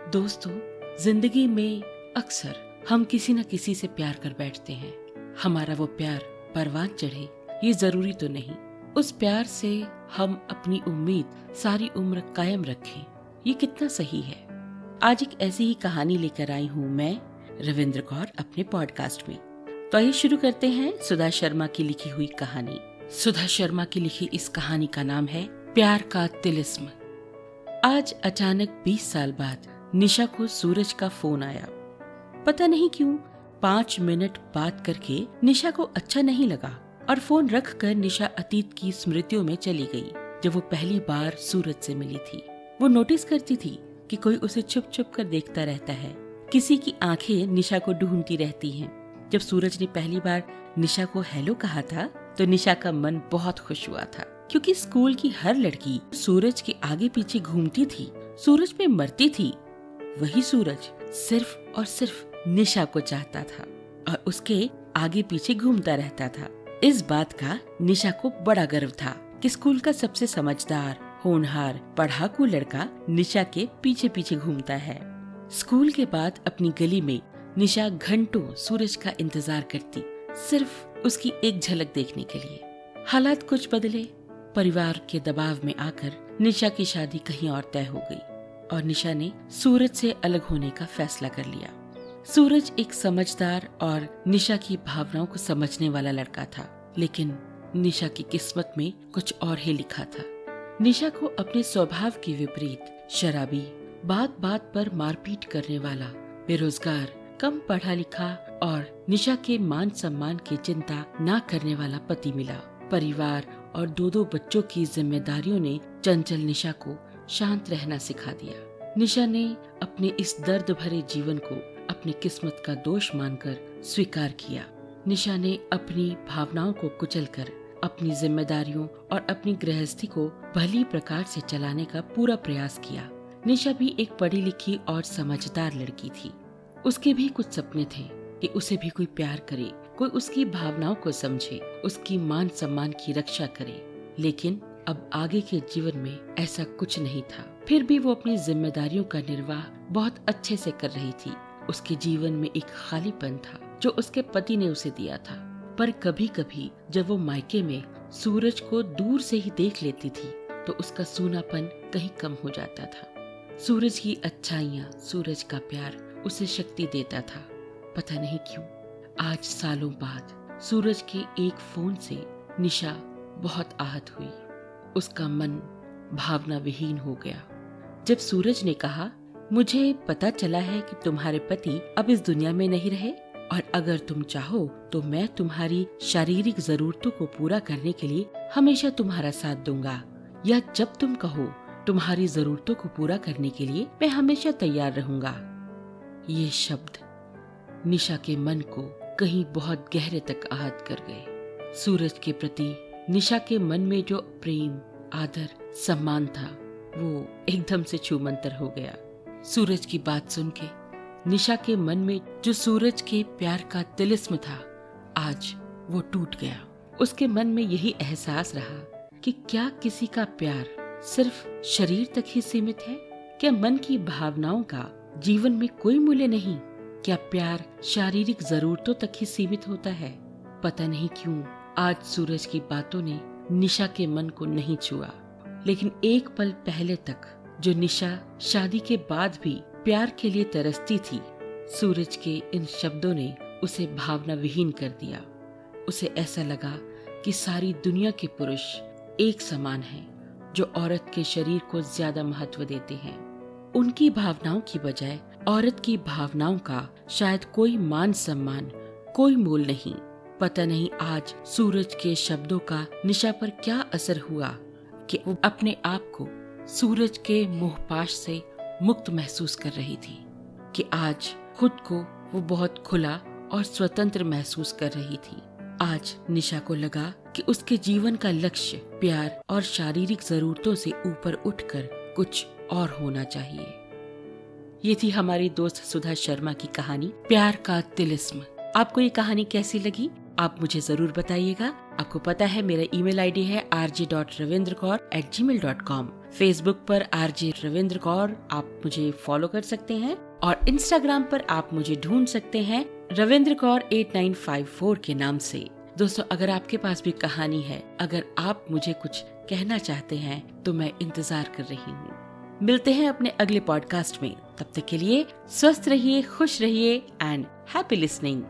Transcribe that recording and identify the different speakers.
Speaker 1: दोस्तों, जिंदगी में अक्सर हम किसी न किसी से प्यार कर बैठते हैं। हमारा वो प्यार परवान चढ़े ये जरूरी तो नहीं। उस प्यार से हम अपनी उम्मीद सारी उम्र कायम रखें, ये कितना सही है। आज एक ऐसी ही कहानी लेकर आई हूँ मैं, रविंद्र कौर, अपने पॉडकास्ट में। तो आइए शुरू करते हैं सुधा शर्मा की लिखी हुई कहानी। सुधा शर्मा की लिखी इस कहानी का नाम है प्यार का तिलिस्म। आज अचानक 20 साल बाद निशा को सूरज का फोन आया। पता नहीं क्यों 5 मिनट बात करके निशा को अच्छा नहीं लगा और फोन रखकर निशा अतीत की स्मृतियों में चली गई, जब वो पहली बार सूरज से मिली थी। वो नोटिस करती थी कि कोई उसे छुप छुप कर देखता रहता है। किसी की आंखें निशा को ढूंढती रहती हैं। जब सूरज ने पहली बार निशा को हेलो कहा था तो निशा का मन बहुत खुश हुआ था, क्योंकि स्कूल की हर लड़की सूरज के आगे पीछे घूमती थी, सूरज पे मरती थी। वही सूरज सिर्फ और सिर्फ निशा को चाहता था और उसके आगे पीछे घूमता रहता था। इस बात का निशा को बड़ा गर्व था कि स्कूल का सबसे समझदार, होनहार, पढ़ाकू लड़का निशा के पीछे पीछे घूमता है। स्कूल के बाद अपनी गली में निशा घंटों सूरज का इंतजार करती, सिर्फ उसकी एक झलक देखने के लिए। हालात कुछ बदले। परिवार के दबाव में आकर निशा की शादी कहीं और तय हो गई और निशा ने सूरज से अलग होने का फैसला कर लिया। सूरज एक समझदार और निशा की भावनाओं को समझने वाला लड़का था, लेकिन निशा की किस्मत में कुछ और ही लिखा था। निशा को अपने स्वभाव के विपरीत शराबी, बात बात पर मारपीट करने वाला, बेरोजगार, कम पढ़ा लिखा और निशा के मान सम्मान की चिंता न करने वाला पति मिला। परिवार और 2 बच्चों की जिम्मेदारियों ने चंचल निशा को शांत रहना सिखा दिया। निशा ने अपने इस दर्द भरे जीवन को अपनी किस्मत का दोष मानकर स्वीकार किया। निशा ने अपनी भावनाओं को कुचलकर अपनी जिम्मेदारियों और अपनी गृहस्थी को भली प्रकार से चलाने का पूरा प्रयास किया। निशा भी एक पढ़ी लिखी और समझदार लड़की थी। उसके भी कुछ सपने थे कि उसे भी कोई प्यार करे, कोई उसकी भावनाओं को समझे, उसकी मान सम्मान की रक्षा करे। लेकिन अब आगे के जीवन में ऐसा कुछ नहीं था। फिर भी वो अपनी जिम्मेदारियों का निर्वाह बहुत अच्छे से कर रही थी। उसके जीवन में एक खालीपन था जो उसके पति ने उसे दिया था। पर कभी कभी जब वो मायके में सूरज को दूर से ही देख लेती थी तो उसका सूनापन कहीं कम हो जाता था। सूरज की अच्छाइयाँ, सूरज का प्यार उसे शक्ति देता था। पता नहीं क्यों आज सालों बाद सूरज के एक फोन से निशा बहुत आहत हुई। उसका मन भावना विहीन हो गया। जब सूरज ने कहा, मुझे पता चला है कि तुम्हारे पति अब इस दुनिया में नहीं रहे और अगर तुम चाहो तो मैं तुम्हारी शारीरिक जरूरतों को पूरा करने के लिए हमेशा तुम्हारा साथ दूंगा, या जब तुम कहो तुम्हारी जरूरतों को पूरा करने के लिए मैं हमेशा तैयार रहूंगा। ये शब्द निशा के मन को कहीं बहुत गहरे तक आहत कर गए। सूरज के प्रति निशा के मन में जो प्रेम, आदर, सम्मान था वो एकदम से छूमंतर हो गया। सूरज की बात सुन के निशा के मन में जो सूरज के प्यार का तिलिस्म था आज वो टूट गया। उसके मन में यही एहसास रहा कि क्या किसी का प्यार सिर्फ शरीर तक ही सीमित है? क्या मन की भावनाओं का जीवन में कोई मूल्य नहीं? क्या प्यार शारीरिक जरूरतों तक ही सीमित होता है? पता नहीं क्यों आज सूरज की बातों ने निशा के मन को नहीं छुआ, लेकिन एक पल पहले तक जो निशा शादी के बाद भी प्यार के लिए तरसती थी, सूरज के इन शब्दों ने उसे भावना विहीन कर दिया। उसे ऐसा लगा कि सारी दुनिया के पुरुष एक समान हैं, जो औरत के शरीर को ज्यादा महत्व देते हैं। उनकी भावनाओं की बजाय औरत की भावनाओं का शायद कोई मान सम्मान, कोई मोल नहीं। पता नहीं आज सूरज के शब्दों का निशा पर क्या असर हुआ कि वो अपने आप को सूरज के मोहपाश से मुक्त महसूस कर रही थी, कि आज खुद को वो बहुत खुला और स्वतंत्र महसूस कर रही थी। आज निशा को लगा कि उसके जीवन का लक्ष्य प्यार और शारीरिक जरूरतों से ऊपर उठकर कुछ और होना चाहिए। ये थी हमारी दोस्त सुधा शर्मा की कहानी प्यार का तिलिस्म। आपको ये कहानी कैसी लगी आप मुझे जरूर बताइएगा। आपको पता है मेरा email ID है rj.ravindrakaur@gmail.com। फेसबुक पर RJ रविंद्र कौर आप मुझे फॉलो कर सकते हैं और इंस्टाग्राम पर आप मुझे ढूंढ सकते हैं रविंद्र कौर 8954 के नाम से। दोस्तों, अगर आपके पास भी कहानी है, अगर आप मुझे कुछ कहना चाहते हैं तो मैं इंतजार कर रही हूँ। मिलते हैं अपने अगले पॉडकास्ट में। तब तक के लिए स्वस्थ रहिए, खुश रहिए एंड हैप्पी लिसनिंग।